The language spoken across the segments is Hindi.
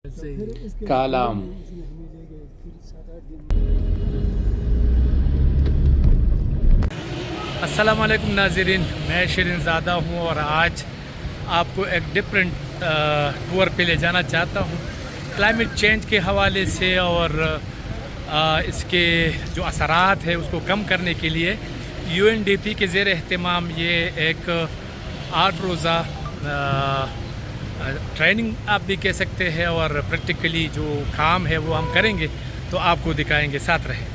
कालाम। अस्सलाम वालेकुम नाज़रीन, मैं शिरीन ज़ादा हूँ और आज आपको एक डिफरेंट टूर पे ले जाना चाहता हूँ क्लाइमेट चेंज के हवाले से और इसके जो असरात है उसको कम करने के लिए UNDP के ज़ेर एहतमाम ये एक 8 रोज़ा ट्रेनिंग आप भी कह सकते हैं और प्रैक्टिकली जो काम है वो हम करेंगे, तो आपको दिखाएंगे, साथ रहें।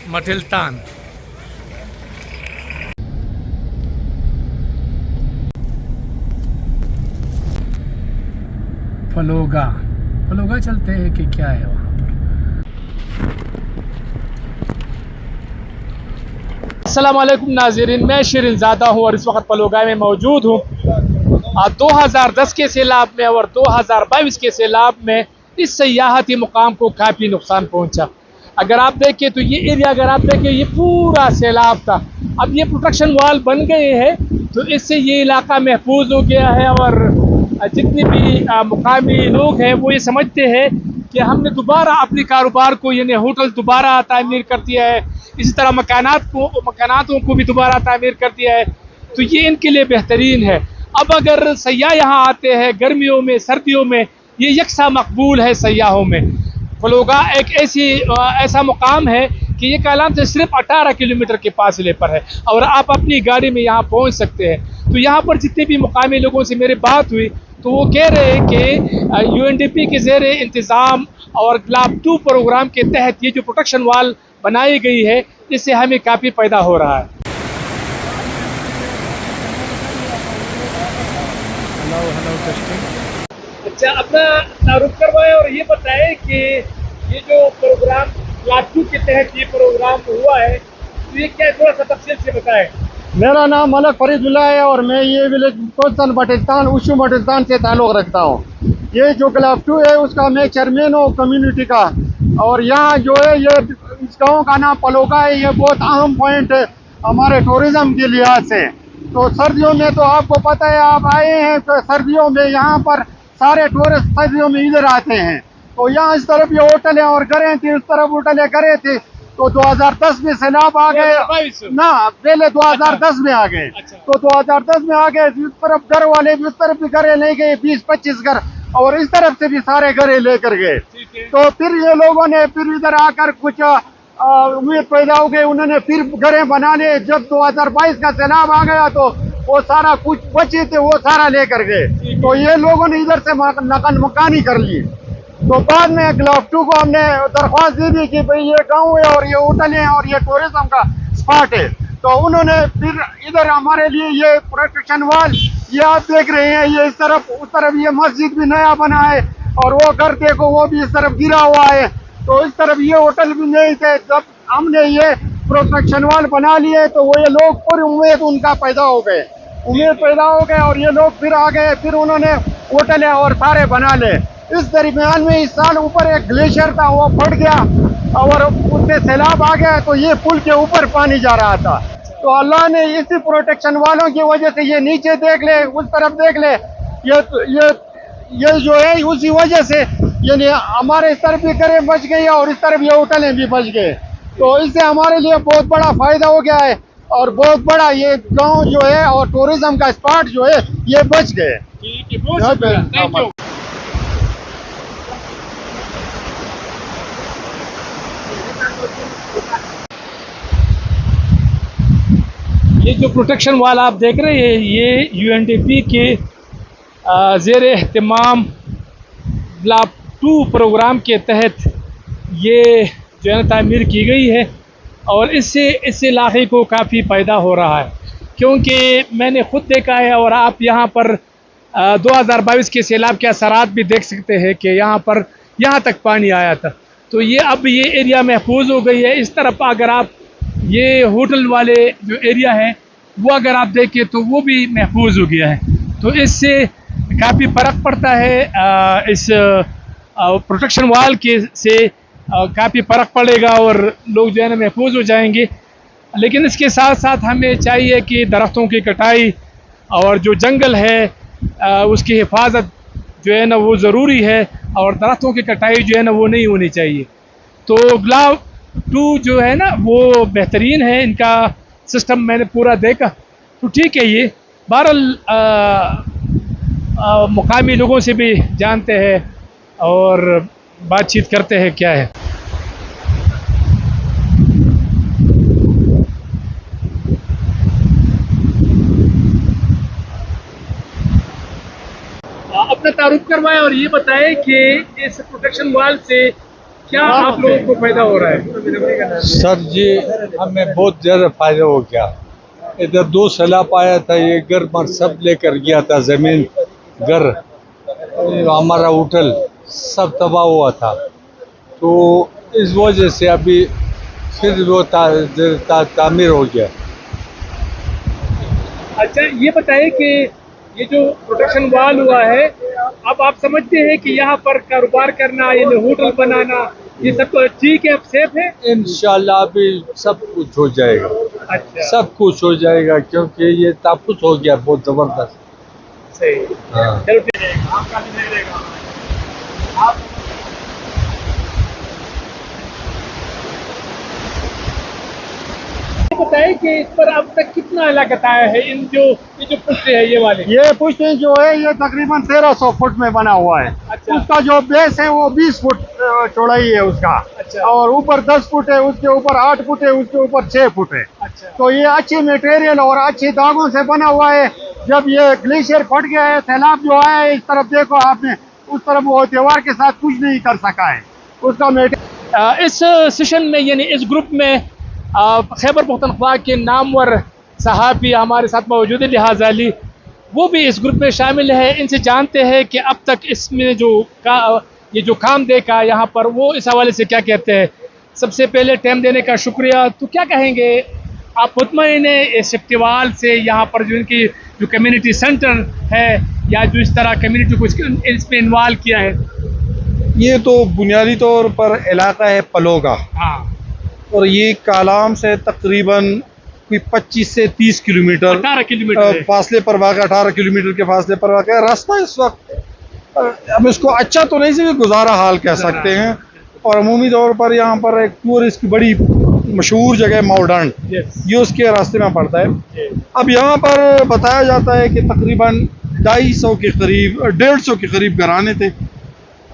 मटिलतान फलोगा चलते हैं कि क्या है वहाँ पर। अस्सलाम वालेकुम नाज़रीन, मैं शिरीन ज़ादा हूँ और इस वक्त फलोगा में मौजूद हूँ। 2010 के सैलाब में और 2022 के सैलाब में इस सयाहती मुकाम को काफ़ी नुकसान पहुँचा। अगर आप देखें तो ये एरिया, अगर आप देखें ये पूरा सैलाब था। अब ये प्रोटेक्शन वाल बन गए हैं तो इससे ये इलाका महफूज हो गया है और जितने भी मुकामी लोग हैं वो ये समझते हैं कि हमने दोबारा अपने कारोबार को, यानी होटल दोबारा तामीर कर दिया है, इसी तरह मकानातों को भी दोबारा तामीर कर दिया है, तो ये इनके लिए बेहतरीन है। अब अगर सयाह यहाँ आते हैं गर्मियों में, सर्दियों में, ये यकसा मकबूल है सयाहों में। फलोगा एक ऐसा मुकाम है कि ये कालाम से सिर्फ 18 किलोमीटर के फासले पर है और आप अपनी गाड़ी में यहाँ पहुँच सकते हैं। तो यहाँ पर जितने भी मुकामी लोगों से मेरी बात हुई तो वो कह रहे हैं कि UNDP के ज़ेर इंतज़ाम और ग्लाब 2 प्रोग्राम के तहत ये जो प्रोटेक्शन वाल बनाई गई है इससे हमें काफ़ी फ़ायदा हो रहा है। Hello testing. अच्छा, अपना तारुफ करवाएं और ये बताएं कि ये जो प्रोग्राम ग्लाब 2 के तहत ये प्रोग्राम हुआ है तो ये क्या, थोड़ा सा तफसील से बताएं। मेरा नाम मलक फरीदुल्लाह है और मैं ये विलेज कोतन बटिस्तान उशू बटिस्तान से ताल्लुक़ रखता हूँ। ये जो ग्लाब 2 है उसका मैं चेयरमैन हूँ कम्युनिटी का, और यहाँ जो है ये इस गाँव का नाम फलोगा है। ये बहुत अहम पॉइंट है हमारे टूरिज़्म के लिहाज से। तो सर्दियों में तो आपको पता है, आप आए हैं तो सर्दियों में यहाँ पर सारे टूरिस्ट सर्दियों में इधर आते हैं। तो यहाँ इस तरफ ये होटलें और घरें थी, उस तरफ होटलें घरें थे। तो 2010 में सैलाब आ गए ना, पहले 2010 में आ गए। तो 2010 में आ गए, इस तरफ घर वाले भी उस तरफ भी घरे ले गए, 20-25 घर, और इस तरफ से भी सारे घरे लेकर गए। तो फिर ये लोगों ने फिर इधर आकर कुछ उम्मीद पैदा हो गई, उन्होंने फिर घरे बना लिए। जब 2022 का सैलाब आ गया तो वो सारा कुछ बचे थे वो सारा लेकर गए। तो ये लोगों ने इधर से नकल मकानी कर ली। तो बाद में ग्लाब 2 को हमने दरख्वास्त दी थी कि भाई ये गांव है और ये होटल है और ये टूरिज्म का स्पॉट है। तो उन्होंने फिर इधर हमारे लिए ये प्रोटेक्शन वाल, ये आप देख रहे हैं, ये इस तरफ उस तरफ ये मस्जिद भी नया बना है और वो घर देखो वो भी इस तरफ गिरा हुआ है। तो इस तरफ ये होटल भी नहीं थे। जब हमने ये प्रोटेक्शन वाल बना लिए तो वो ये लोग पूरी उम्मीद उनका पैदा हो गए, और ये लोग फिर आ गए, फिर उन्होंने होटल और सारे बना ले। इस दरमियान में इस साल ऊपर एक ग्लेशियर था, वो फट गया और उससे सैलाब आ गया। तो ये पुल के ऊपर पानी जा रहा था। तो अल्लाह ने इसी प्रोटेक्शन वालों की वजह से, ये नीचे देख ले, उस तरफ देख ले, ये जो है उसी वजह से यानी हमारे इस तरफ भी घरें बच गई और इस तरफ ये होटलें भी बच गए। तो इससे हमारे लिए बहुत बड़ा फायदा हो गया है और बहुत बड़ा ये गाँव जो है और टूरिज्म का स्पॉट जो है ये बच गए। ये जो प्रोटेक्शन वाल आप देख रहे हैं ये UNDP के ज़ेर एहतमाम ग्लाब 2 प्रोग्राम के तहत ये जो है तामीर की गई है और इससे इस इलाके को काफ़ी फ़ायदा हो रहा है, क्योंकि मैंने ख़ुद देखा है और आप यहाँ पर 2022 के सैलाब के असरात भी देख सकते हैं कि यहाँ तक पानी आया था। तो ये अब ये एरिया महफूज हो गई है। इस तरफ अगर आप ये होटल वाले जो एरिया है वो अगर आप देखें तो वो भी महफूज हो गया है। तो इससे काफ़ी फ़र्क पड़ता है इस प्रोटेक्शन वाल के से काफ़ी फ़र्क पड़ेगा और लोग जो है ना महफूज हो जाएंगे। लेकिन इसके साथ साथ हमें चाहिए कि दरख्तों की कटाई और जो जंगल है उसकी हिफाजत जो है ना वो ज़रूरी है, और दरख्तों की कटाई जो है ना वो नहीं होनी चाहिए। तो GLAW 2 जो है ना वो बेहतरीन है, इनका सिस्टम मैंने पूरा देखा, तो ठीक है। ये बहरहाल मुकामी लोगों से भी जानते हैं और बातचीत करते हैं क्या है। अपना तारुफ करवाएं और ये बताएं कि इस प्रोटेक्शन वाल से क्या आप लोगों को फायदा हो रहा है। सर जी, हमें बहुत ज़्यादा फायदा हो गया। इधर 2 सैलाब आया था, ये घर मर सब लेकर गया था, ज़मीन घर हमारा होटल सब तबाह हुआ था। तो इस वजह से अभी फिर वो तामीर हो गया। अच्छा, ये बताइए कि ये जो प्रोटेक्शन वाल हुआ है, अब आप समझते हैं कि यहाँ पर कारोबार करना, यानी होटल बनाना, ये सब तो ठीक है, अब सेफ है? इंशाल्लाह अभी सब कुछ हो जाएगा। अच्छा, सब कुछ हो जाएगा क्योंकि ये तापुत हो गया बहुत ज़बरदस्त। सही। हाँ। चलो ठीक है, आपका भी नहीं रहेगा। आप बताएं कि इस पर अब तक कितना लागत आया है, ये जो पुष्टे है ये वाले? ये पुश्ते जो है ये तकरीबन 1300 फुट में बना हुआ है। अच्छा। उसका जो बेस है वो 20 फुट चौड़ाई है उसका। अच्छा। और ऊपर 10 फुट है, उसके ऊपर 8 फुट है, उसके ऊपर 6 फुट है। अच्छा। तो ये अच्छे मटेरियल और अच्छे धागों से बना हुआ है। जब ये ग्लेशियर फट गया है, सैलाब जो आया है, इस तरफ देखो आपने, उस तरफ वो त्योहार के साथ कुछ नहीं कर सका है उसका मटेरियल। इस सेशन में यानी इस ग्रुप में खैबर पख्तूनख्वा के नामवर सहाफ़ी हमारे साथ मौजूद है, लिहाजा अली, वो भी इस ग्रुप में शामिल है। इनसे जानते हैं कि अब तक इसमें ये जो काम देखा यहाँ पर, वो इस हवाले से क्या कहते हैं। सबसे पहले टाइम देने का शुक्रिया। तो क्या कहेंगे आप, मुतमईन है इस शिफ्टिवाल से, यहाँ पर जो इनकी जो कम्युनिटी सेंटर है या जो इस तरह कम्युनिटी को इसमें इन्वॉल्व किया है? ये तो बुनियादी तौर पर इलाका है पलोगा, हाँ, और ये कालाम से तकरीबन कोई 25 से 30 किलोमीटर 18 किलोमीटर फासले पर वाक़, 18 किलोमीटर के फासले पर वाक़ है। रास्ता इस वक्त हम इसको अच्छा तो नहीं से गुजारा हाल कह सकते हैं, और अमूमी तौर पर यहाँ पर एक टूरिस्ट की बड़ी मशहूर जगह मॉडर्न, ये उसके रास्ते में पड़ता है। अब यहाँ पर बताया जाता है कि तकरीबन 250 के करीब 150 के करीब घराने थे,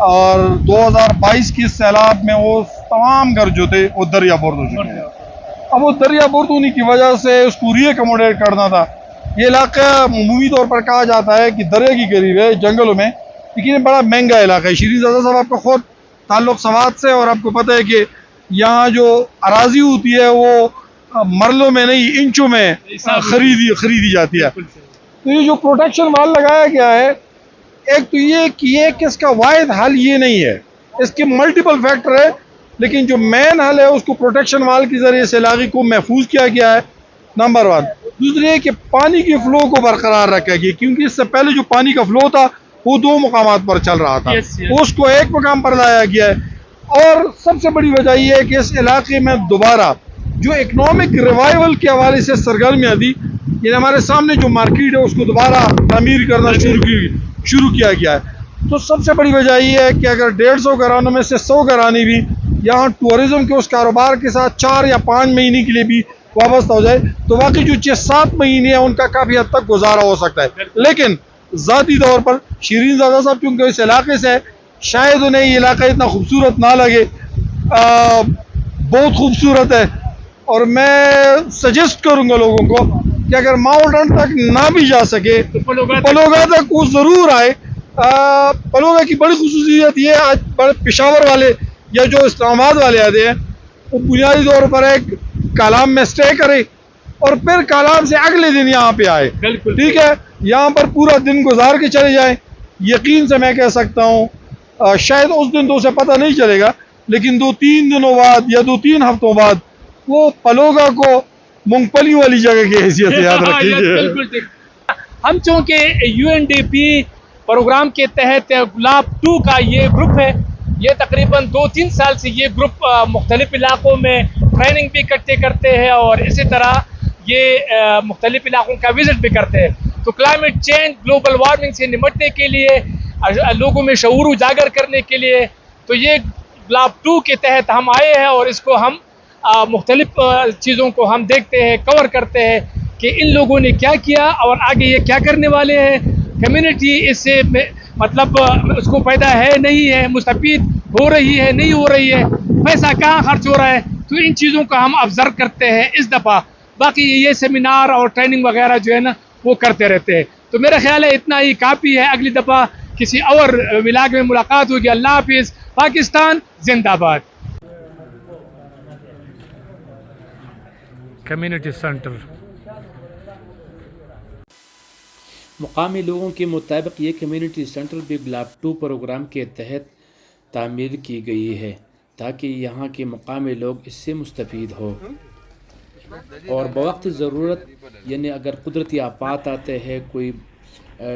और 2022 के सैलाब में वो तमाम घर जो थे वो दरिया बुर्द हो चुके हैं। अब वो दरिया बुर्द होने की वजह से उसको रीअकोमोडेट करना था। ये इलाका अमूमी तौर पर कहा जाता है कि दरिया की करीब है, जंगलों में, लेकिन ये बड़ा महंगा इलाका है। शरीज़ादा साहब, आपका खुद ताल्लुक़ सवात से, और आपको पता है कि यहाँ जो अराजी होती है वो मरलों में नहीं इंचों में खरीदी जाती है। तो ये जो प्रोटेक्शन वाल लगाया गया है, एक तो ये कि इसका वाहिद हल ये नहीं है, इसके मल्टीपल फैक्टर है, लेकिन जो मेन हल है उसको प्रोटेक्शन वाल के ज़रिए से इलाके को महफूज किया गया है, नंबर 1। दूसरी है कि पानी के फ़्लो को बरकरार रखा गया, क्योंकि इससे पहले जो पानी का फ़्लो था वो 2 मुकामात पर चल रहा था, उसको एक मुकाम पर लाया गया है। और सबसे बड़ी वजह यह है कि इस इलाके में दोबारा जो इकनॉमिक रिवाइवल के हवाले से सरगर्मियाँ दी, ये हमारे सामने जो मार्केट है उसको दोबारा तमीर करना शुरू किया गया है। तो सबसे बड़ी वजह यह है कि अगर 150 घरानों में से 100 घराने भी यहाँ टूरिज़म के उस कारोबार के साथ 4 या 5 महीने के लिए भी वाबस्ता हो जाए, तो वाकई जो 6-7 महीने हैं उनका काफ़ी हद तक गुजारा हो सकता है। लेकिन ज़ाती तौर पर शरीज़ादा साहब क्योंकि इस इलाके से, शायद उन्हें ये इलाका इतना खूबसूरत ना लगे, बहुत खूबसूरत है। और मैं सजेस्ट करूँगा लोगों को कि अगर माउंटेन तक ना भी जा सके तो पलोगा तक वो ज़रूर आए। पलोगा की बड़ी खुसूसियत ये है, आज बड़े पेशावर वाले या जो इस्लामाबाद वाले आते हैं, वो बुनियादी तौर पर एक कालाम में स्टे करे और फिर कालाम से अगले दिन यहाँ पे आए। ठीक है, यहाँ पर पूरा दिन गुजार के चले जाए। यकीन से मैं कह सकता हूँ शायद उस दिन तो उसे पता नहीं चलेगा, लेकिन 2-3 दिनों बाद या 2-3 हफ्तों बाद वो पलोगा को मूंगफली वाली जगह की हैसियत याद रखिए। हम चूँकि UNDP प्रोग्राम के तहत GLAW 2 का ये ग्रुप है, ये तकरीबन 2-3 साल से ये ग्रुप मुख्तलिफ इलाकों में ट्रेनिंग भी इकट्ठे करते हैं और इसी तरह ये मुख्तलिफ इलाकों का विज़िट भी करते हैं। तो क्लाइमेट चेंज, ग्लोबल वार्मिंग से निपटने के लिए, लोगों में शऊर उजागर करने के लिए, तो ये ब्लॉक 2 के तहत हम आए हैं और इसको हम मुख्तलिफ चीज़ों को हम देखते हैं, कवर करते हैं कि इन लोगों ने क्या किया और आगे ये क्या करने वाले हैं। कम्युनिटी इससे मतलब उसको पैदा है नहीं है, मुस्तफ़ीद हो रही है नहीं हो रही है, पैसा कहाँ खर्च हो रहा है, तो इन चीज़ों का हम ऑब्ज़र्व करते हैं इस दफ़ा। बाकी ये सेमिनार और ट्रेनिंग वगैरह जो है ना वो करते रहते हैं। तो मेरा ख्याल है इतना ही काफ़ी है। अगली दफ़ा किसी और विलाग में मुलाकात होगी। अल्लाह हाफिज़। पाकिस्तान जिंदाबाद। कम्युनिटी सेंटर मुकामी लोगों के मुताबिक ये कम्युनिटी सेंटर भी ब्लॉक 2 प्रोग्राम के तहत तामीर की गई है ताकि यहाँ के मुकामी लोग इससे मुस्तफ़ीद हो और बवक्त ज़रूरत, यानी अगर कुदरती आफात आते हैं, कोई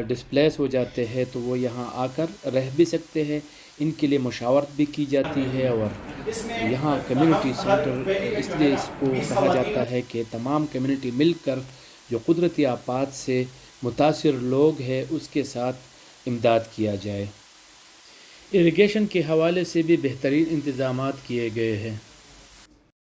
डिस्प्लेस हो जाते हैं, तो वो यहाँ आकर रह भी सकते हैं। इनके लिए मशावरत भी की जाती है और यहाँ कम्युनिटी सेंटर इसलिए इसको कहा जाता है कि तमाम कम्युनिटी मिलकर जो कुदरती आफात से मुतासिर लोग हैं उसके साथ इमदाद किया जाए। इरिगेशन के हवाले से भी बेहतरीन इंतज़ामात किए गए हैं।